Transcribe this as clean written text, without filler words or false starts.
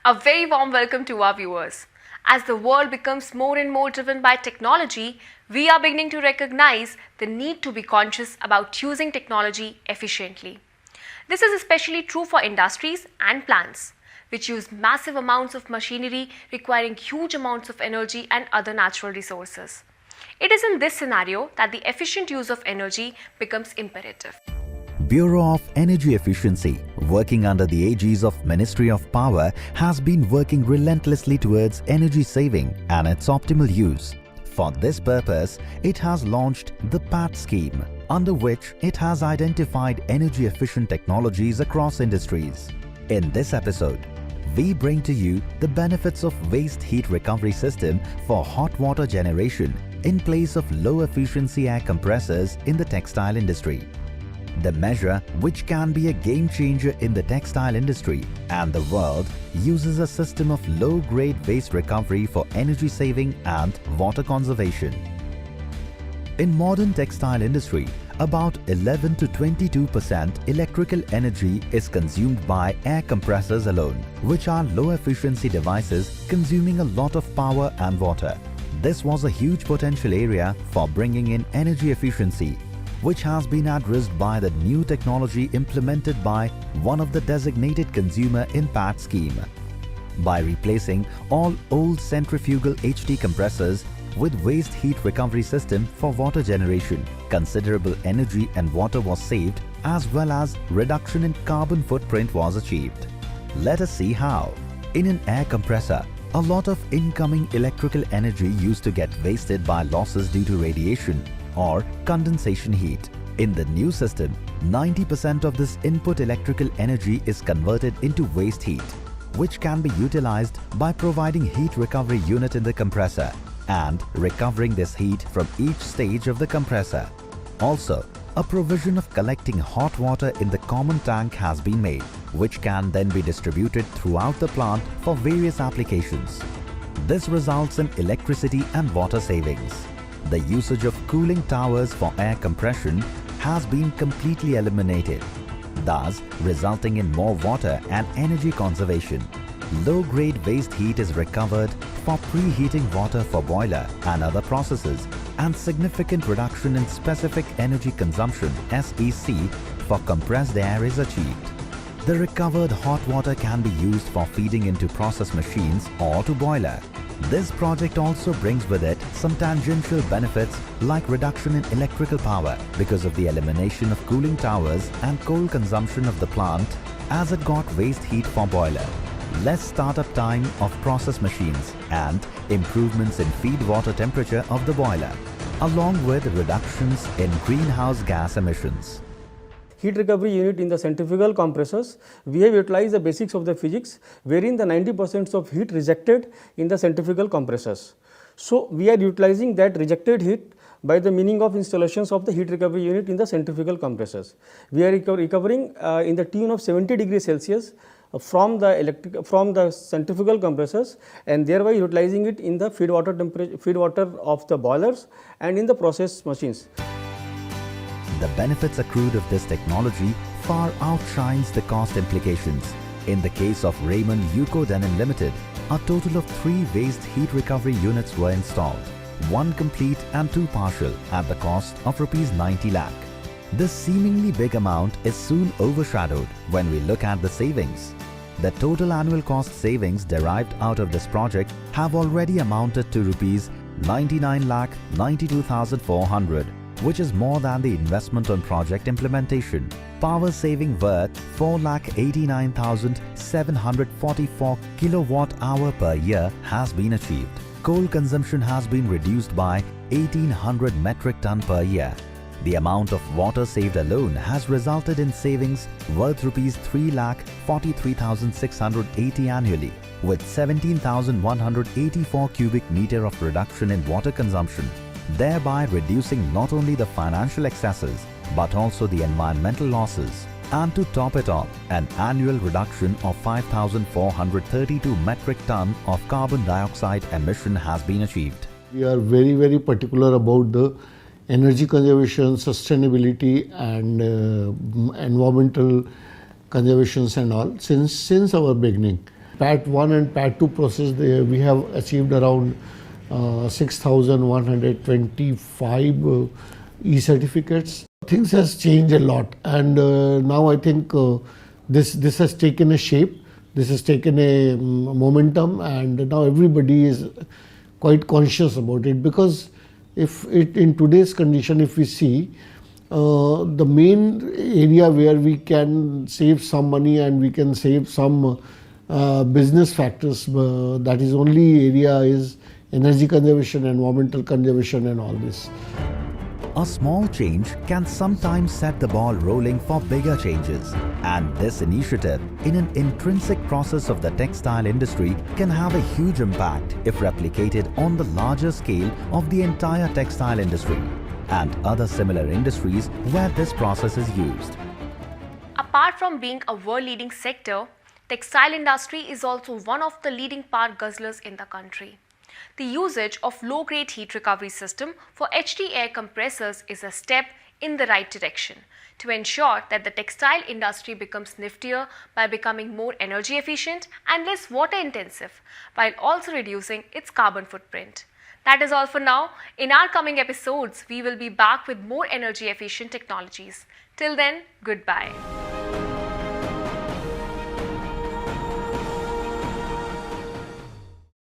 A very warm welcome to our viewers. As the world becomes more and more driven by technology, we are beginning to recognize the need to be conscious about using technology efficiently. This is especially true for industries and plants, which use massive amounts of machinery requiring huge amounts of energy and other natural resources. It is in this scenario that the efficient use of energy becomes imperative. Bureau of Energy Efficiency, working under the aegis of Ministry of Power, has been working relentlessly towards energy saving and its optimal use. For this purpose, it has launched the PAT scheme, under which it has identified energy efficient technologies across industries. In this episode, we bring to you the benefits of waste heat recovery system for hot water generation in place of low efficiency air compressors in the textile industry. The measure, which can be a game changer in the textile industry and the world, uses a system of low-grade waste recovery for energy saving and water conservation. In modern textile industry, about 11 to 22% electrical energy is consumed by air compressors alone, which are low-efficiency devices consuming a lot of power and water. This was a huge potential area for bringing in energy efficiency, which has been addressed by the new technology implemented by one of the designated consumer in PAT scheme. By replacing all old centrifugal HT compressors with waste heat recovery system for water generation, considerable energy and water was saved, as well as reduction in carbon footprint was achieved. Let us see how. In an air compressor, a lot of incoming electrical energy used to get wasted by losses due to radiation or condensation heat. In the new system, 90% of this input electrical energy is converted into waste heat, which can be utilized by providing heat recovery unit in the compressor and recovering this heat from each stage of the compressor. Also, a provision of collecting hot water in the common tank has been made, which can then be distributed throughout the plant for various applications. This results in electricity and water savings. The usage of cooling towers for air compression has been completely eliminated, thus resulting in more water and energy conservation. Low-grade waste heat is recovered for preheating water for boiler and other processes, and significant reduction in specific energy consumption (SEC) for compressed air is achieved. The recovered hot water can be used for feeding into process machines or to boiler. This project also brings with it some tangential benefits like reduction in electrical power because of the elimination of cooling towers and coal consumption of the plant as it got waste heat for boiler, less startup time of process machines and improvements in feed water temperature of the boiler, along with reductions in greenhouse gas emissions. Heat recovery unit in the centrifugal compressors, we have utilized the basics of the physics, wherein the 90% of heat rejected in the centrifugal compressors. So, we are utilizing that rejected heat by the meaning of installations of the heat recovery unit in the centrifugal compressors. We are recovering in the tune of 70 degrees Celsius from the centrifugal compressors, and thereby utilizing it in the feed water of the boilers and in the process machines. The benefits accrued of this technology far outshines the cost implications. In the case of Raymond Yuko Denim Limited, a total of 3 waste heat recovery units were installed, 1 complete and 2 partial at the cost of ₹90 lakh. This seemingly big amount is soon overshadowed when we look at the savings. The total annual cost savings derived out of this project have already amounted to ₹99,92,400, which is more than the investment on project implementation. Power saving worth 4,89,744 kilowatt-hour per year has been achieved. Coal consumption has been reduced by 1,800 metric ton per year. The amount of water saved alone has resulted in savings worth ₹3,43,680 annually, with 17,184 cubic meter of reduction in water consumption, thereby reducing not only the financial excesses but also the environmental losses. And to top it off, an annual reduction of 5,432 metric ton of carbon dioxide emission has been achieved. We are very particular about the energy conservation, sustainability and environmental conservations and all since our beginning. PAT 1 and PAT 2 process, we have achieved around 6,125 e-certificates. Things has changed a lot, and now I think this has taken a shape. This has taken a momentum, and now everybody is quite conscious about it, because if it in today's condition, if we see the main area where we can save some money and we can save some business factors, that is only area is energy conservation, environmental conservation and all this. A small change can sometimes set the ball rolling for bigger changes, and this initiative in an intrinsic process of the textile industry can have a huge impact if replicated on the larger scale of the entire textile industry and other similar industries where this process is used. Apart from being a world-leading sector, textile industry is also one of the leading power guzzlers in the country. The usage of low-grade heat recovery system for HT air compressors is a step in the right direction to ensure that the textile industry becomes niftier by becoming more energy efficient and less water intensive, while also reducing its carbon footprint. That is all for now. In our coming episodes, we will be back with more energy efficient technologies. Till then, goodbye.